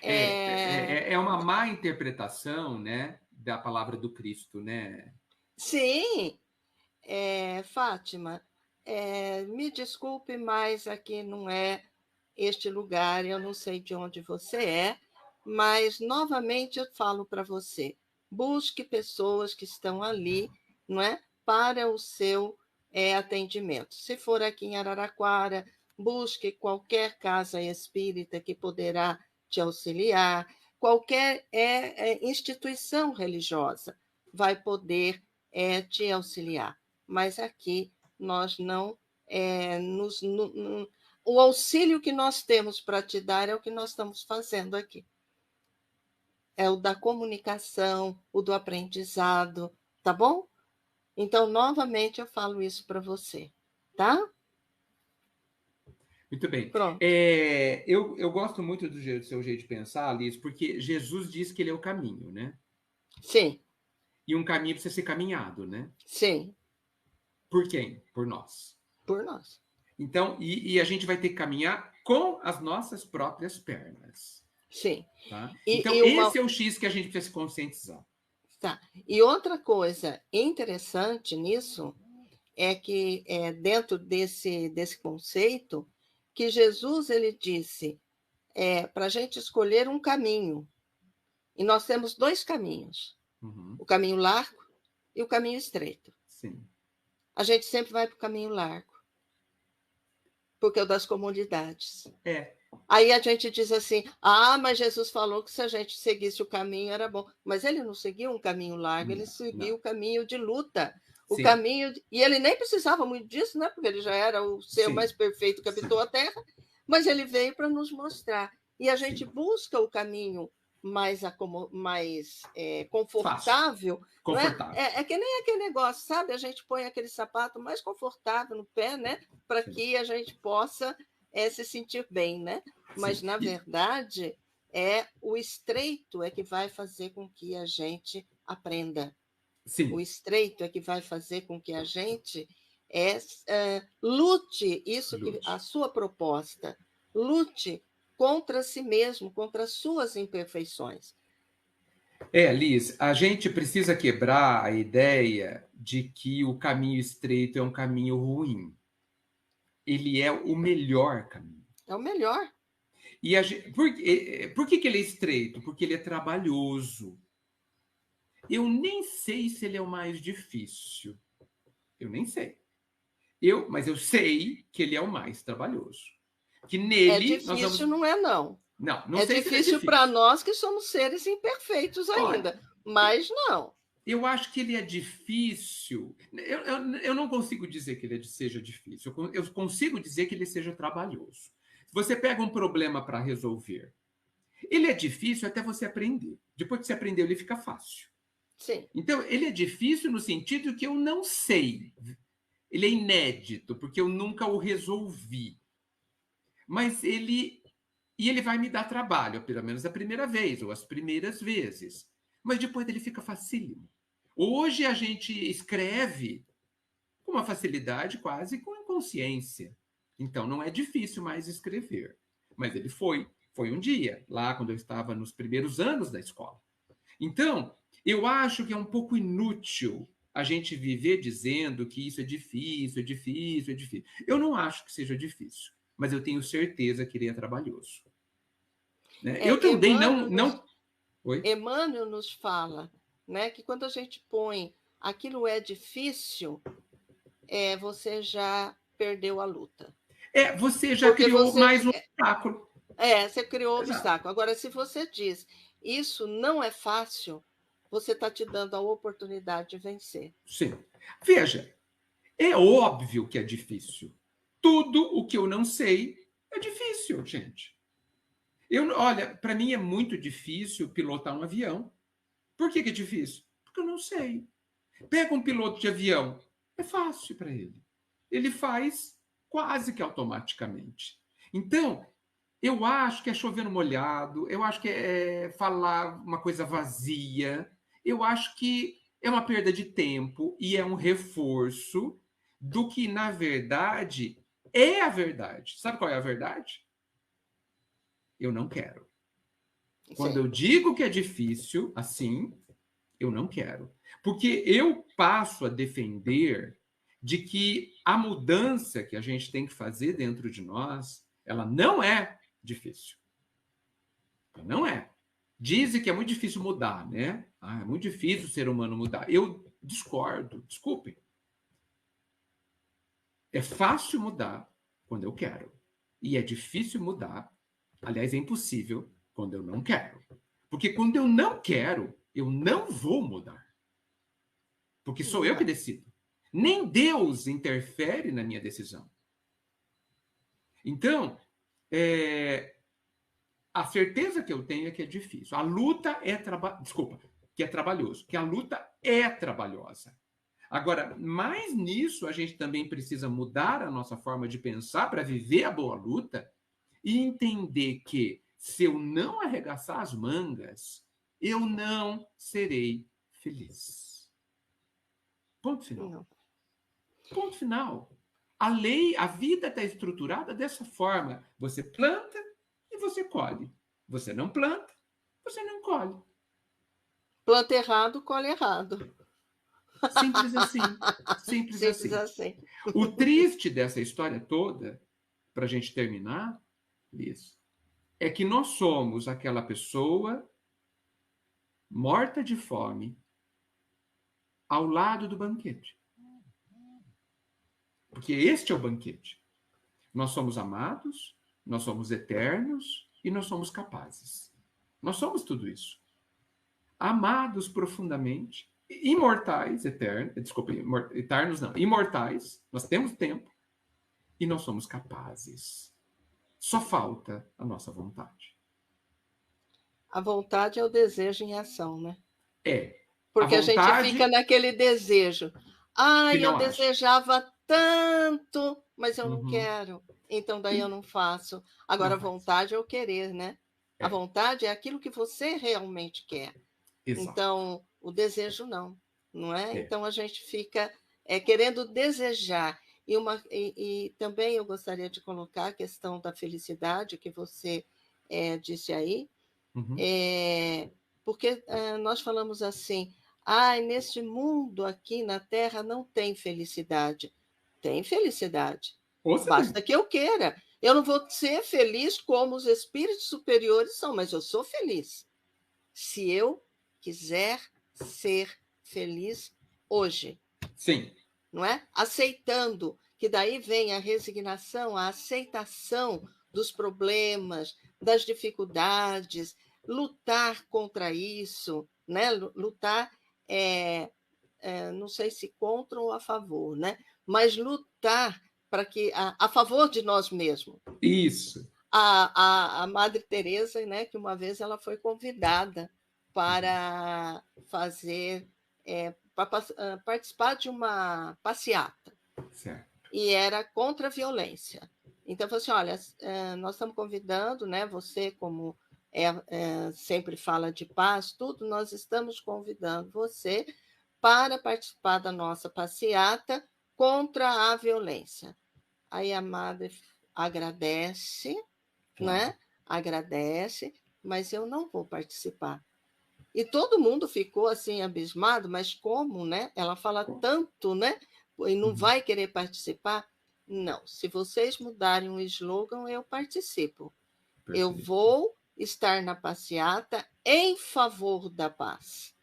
É, É uma má interpretação, né, da palavra do Cristo, né? sim, Fátima, me desculpe, mas aqui não é este lugar, eu não sei de onde você é, mas novamente eu falo para você, busque pessoas que estão ali, não é, para o seu atendimento. Se for aqui em Araraquara, busque qualquer casa espírita que poderá te auxiliar, qualquer instituição religiosa vai poder te auxiliar. Mas aqui nós não o auxílio que nós temos para te dar é o que nós estamos fazendo aqui. É o da comunicação, o do aprendizado, tá bom? Então, novamente, eu falo isso para você, tá? Muito bem. Pronto. Eu gosto muito do seu jeito de pensar, Liz, porque Jesus diz que ele é o caminho, né? Sim, E um caminho precisa ser caminhado, né? sim, Por quem? Por nós. por nós. Então, e a gente vai ter que caminhar com as nossas próprias pernas, Sim. tá? E, Então, e uma esse é o X que a gente precisa se conscientizar. Tá. E outra coisa interessante nisso é que dentro desse conceito que Jesus ele disse para a gente escolher um caminho. E nós temos dois caminhos: Uhum. o caminho largo e o caminho estreito. Sim. A gente sempre vai para o caminho largo, porque é o das comodidades. É. Aí a gente diz assim: mas Jesus falou que se a gente seguisse o caminho era bom. Mas ele não seguiu um caminho largo, ele seguiu Não. o caminho de luta. O Sim. caminho. E ele nem precisava muito disso, né? Porque ele já era o ser Sim. mais perfeito que habitou a terra, mas ele veio para nos mostrar. E a gente Sim. busca o caminho mais confortável, Fácil. não é? Confortável. É que nem aquele negócio, sabe? A gente põe aquele sapato mais confortável no pé, né? Para Sim. que a gente possa se sentir bem, né? Mas, Sim. na verdade, o estreito é que vai fazer com que a gente aprenda. Sim. O estreito é que vai fazer com que a gente lute que a sua proposta, lute contra si mesmo, contra as suas imperfeições. Liz, a gente precisa quebrar a ideia de que o caminho estreito é um caminho ruim. Ele é o melhor caminho. É o melhor. E por que ele é estreito? Porque ele é trabalhoso. Eu nem sei se ele é o mais difícil. Eu nem sei. Mas eu sei que ele é o mais trabalhoso. Que É nele nós difícil, vamos. não é não. Não É sei se ele é difícil para difícil. nós que somos seres imperfeitos Olha, ainda, mas não. eu acho que ele é difícil. Eu não consigo dizer que ele seja difícil. Eu consigo dizer que ele seja trabalhoso. Se você pega um problema para resolver, ele é difícil até você aprender. Depois que você aprendeu, ele fica fácil. Sim. Então, ele é difícil no sentido que eu não sei. Ele é inédito, porque eu nunca o resolvi. Mas ele vai me dar trabalho, pelo menos a primeira vez, ou as primeiras vezes. Mas depois ele fica facílimo. Hoje a gente escreve com uma facilidade quase com inconsciência. Então não é difícil mais escrever. Mas ele foi um dia, lá quando eu estava nos primeiros anos da escola. Então, eu acho que é um pouco inútil a gente viver dizendo que isso é difícil, é difícil, é difícil. Eu não acho que seja difícil, mas eu tenho certeza que ele é trabalhoso. Né? Eu também não... Oi? Emmanuel nos fala, né, que quando a gente põe aquilo é difícil, você já perdeu a luta. Você já Porque criou você, mais um obstáculo. você criou um Exato. obstáculo. Agora, se você diz, isso não é fácil, você está te dando a oportunidade de vencer. Sim. Veja, é óbvio que é difícil. Tudo o que eu não sei é difícil, gente. Olha, para mim é muito difícil pilotar um avião. Por que é difícil? Porque eu não sei. Pega um piloto de avião, é fácil para ele. Ele faz quase que automaticamente. Então, eu acho que é chover no molhado, eu acho que é falar uma coisa vazia, eu acho que é uma perda de tempo e é um reforço do que, na verdade, é a verdade. Sabe qual é a verdade? Eu não quero. Quando eu digo que é difícil, assim, eu não quero. Porque eu passo a defender de que a mudança que a gente tem que fazer dentro de nós, ela não é difícil. Não é. Dizem que é muito difícil mudar, né? É muito difícil o ser humano mudar. Eu discordo, desculpem. É fácil mudar quando eu quero. E é difícil mudar, aliás, é impossível quando eu não quero. Porque quando eu não quero, eu não vou mudar. Porque sou eu que decido. Nem Deus interfere na minha decisão. Então, a certeza que eu tenho é que é difícil. A luta é que é trabalhoso. Que a luta é trabalhosa. Agora, mais nisso, a gente também precisa mudar a nossa forma de pensar para viver a boa luta e entender que se eu não arregaçar as mangas, eu não serei feliz. Ponto final. Não. Ponto final. A vida está estruturada dessa forma. Você planta e você colhe. Você não planta, você não colhe. Planta errado, colhe errado. Simples assim. Simples assim. O triste dessa história toda, para a gente terminar, Liz, é que nós somos aquela pessoa morta de fome ao lado do banquete. Porque este é o banquete. Nós somos amados, nós somos eternos e nós somos capazes. Nós somos tudo isso. Amados profundamente, imortais, eternos não, imortais, nós temos tempo e nós somos capazes. Só falta a nossa vontade. A vontade é o desejo em ação, né? Porque a gente fica naquele desejo. Eu desejava tanto, mas eu não quero. Então, daí eu não faço. Agora, a vontade é o querer, né? A vontade é aquilo que você realmente quer. Exato. Então, o desejo não é? Então, a gente fica querendo desejar. E também eu gostaria de colocar a questão da felicidade que você disse aí, porque nós falamos assim, neste mundo aqui na Terra não tem felicidade. Tem felicidade. Basta que eu queira. Eu não vou ser feliz como os espíritos superiores são, mas eu sou feliz. Se eu quiser ser feliz hoje. Sim. Não é? Aceitando, que daí vem a resignação, a aceitação dos problemas, das dificuldades, lutar contra isso, né? Lutar, não sei se contra ou a favor, né? Mas lutar para que a favor de nós mesmos. Isso. A Madre Teresa, né, que uma vez ela foi convidada para fazer, para participar de uma passeata. Certo. E era contra a violência. Então, falou assim, olha, nós estamos convidando, né, você como sempre fala de paz, tudo, nós estamos convidando você para participar da nossa passeata contra a violência. Aí a Madre agradece, né? Agradece, mas eu não vou participar. E todo mundo ficou assim abismado, mas como, né? Ela fala tanto, né? E não vai querer participar? Não, se vocês mudarem o slogan, eu participo. Eu Perfeito. vou estar na passeata em favor da paz,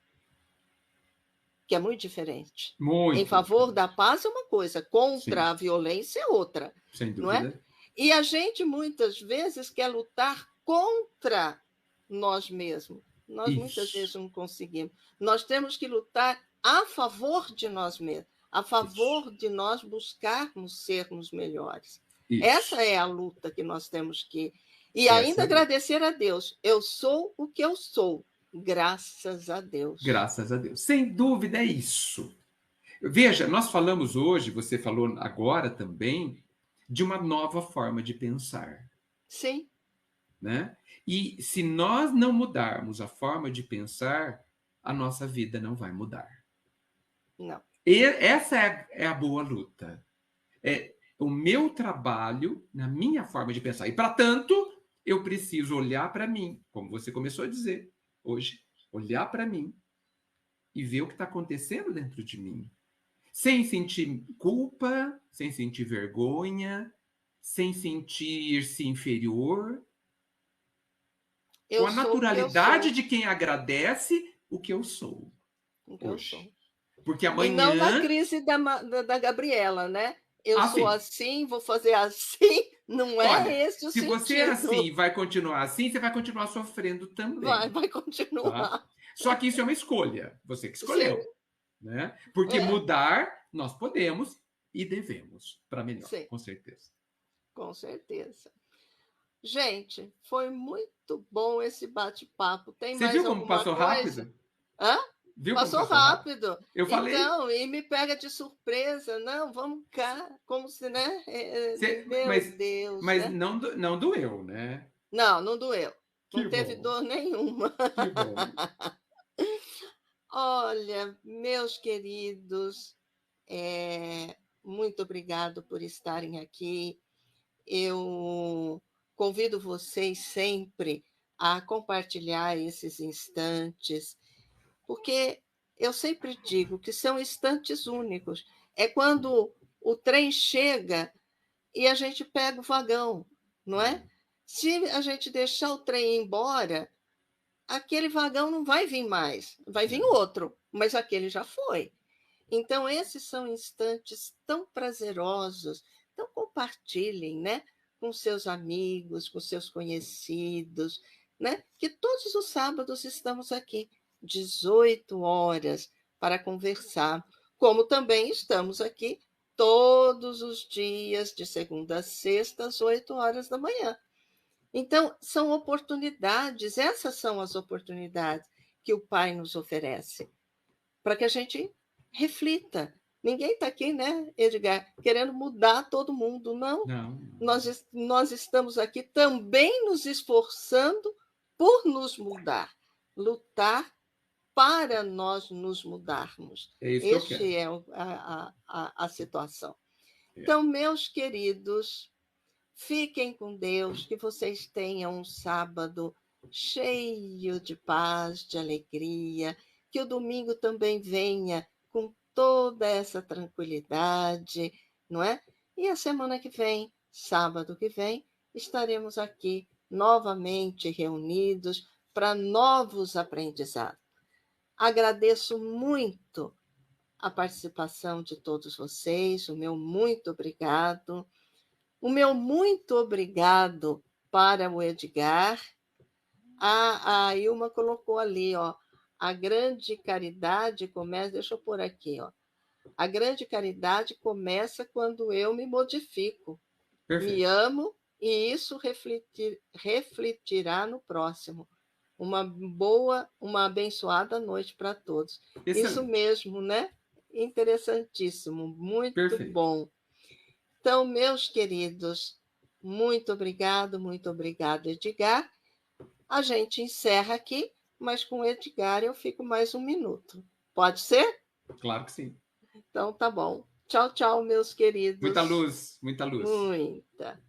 que é muito diferente. Muito Em favor diferente. da paz é uma coisa, contra Sim. a violência é outra, Sem não é? dúvida. E a gente muitas vezes quer lutar contra nós mesmos. Nós muitas vezes Isso. não conseguimos. Nós temos que lutar a favor de nós mesmos, a favor de nós buscarmos sermos melhores. Isso. Essa é a luta que nós temos que... E Essa ainda é a luta. agradecer a Deus. Eu sou o que eu sou, graças a Deus. Graças a Deus. Sem dúvida é isso. Veja, nós falamos hoje, você falou agora também, de uma nova forma de pensar, Sim, né? E se nós não mudarmos a forma de pensar, a nossa vida não vai mudar. não. E essa é a boa luta. É o meu trabalho na minha forma de pensar. E, para tanto, eu preciso olhar para mim, como você começou a dizer hoje, olhar para mim e ver o que está acontecendo dentro de mim. Sem sentir culpa, sem sentir vergonha, sem sentir-se inferior, com Eu a sou o que eu naturalidade sou. de quem agradece o que eu sou O que eu hoje. sou. Porque E não na amanhã... crise da Gabriela, né? Eu sou Assim, assim, vou fazer assim. Não é olha, esse o se você é assim sentido. e vai continuar assim, você vai continuar sofrendo também, Vai tá? continuar. Só que isso é uma escolha, você que Sim, escolheu, né? Porque é, mudar nós podemos e devemos para melhor, sim, com certeza. com certeza. Gente, foi muito bom esse bate-papo. Tem Você mais viu como alguma passou coisa? rápido? Hã? Viu como Passou passou rápido? rápido. Eu falei, Então, e me pega de surpresa. Não, vamos cá. Como se, né? Meu mas, Deus, mas né? não, não doeu, né? Não, não doeu. Não Que teve bom, dor nenhuma. que bom. Olha, meus queridos, muito obrigado por estarem aqui. Eu convido vocês sempre a compartilhar esses instantes, porque eu sempre digo que são instantes únicos. É quando o trem chega e a gente pega o vagão, não é? Se a gente deixar o trem ir embora, aquele vagão não vai vir mais, vai vir outro, mas aquele já foi. Então, esses são instantes tão prazerosos, então compartilhem, né? Com seus amigos, com seus conhecidos, né? Que todos os sábados estamos aqui, 18 horas, para conversar, como também estamos aqui todos os dias, de segunda a sexta, às 8 horas da manhã. Então, são oportunidades, essas são as oportunidades que o Pai nos oferece, para que a gente reflita. Ninguém está aqui, né, Edgar, querendo mudar todo mundo, não. Não, Nós estamos aqui também nos esforçando por nos mudar, lutar para nós nos mudarmos. é isso que eu quero. Este é a situação. É. Então, meus queridos, fiquem com Deus, que vocês tenham um sábado cheio de paz, de alegria, que o domingo também venha com toda essa tranquilidade, não é? E a semana que vem, sábado que vem, estaremos aqui novamente reunidos para novos aprendizados. Agradeço muito a participação de todos vocês, o meu muito obrigado. O meu muito obrigado para o Edgar. A Ilma colocou ali, ó, a grande caridade começa, deixa eu pôr aqui, ó. A grande caridade começa quando eu me modifico, Perfeito. me amo e isso refletirá no próximo. Uma boa, uma abençoada noite para todos. Excelente. Isso mesmo, né? Interessantíssimo, muito Perfeito. bom. Então, meus queridos, muito obrigado, Edgar. A gente encerra aqui, mas com o Edgar eu fico mais um minuto. Pode ser? Claro que sim. Então, tá bom. Tchau, tchau, meus queridos. Muita luz, muita luz. Muita.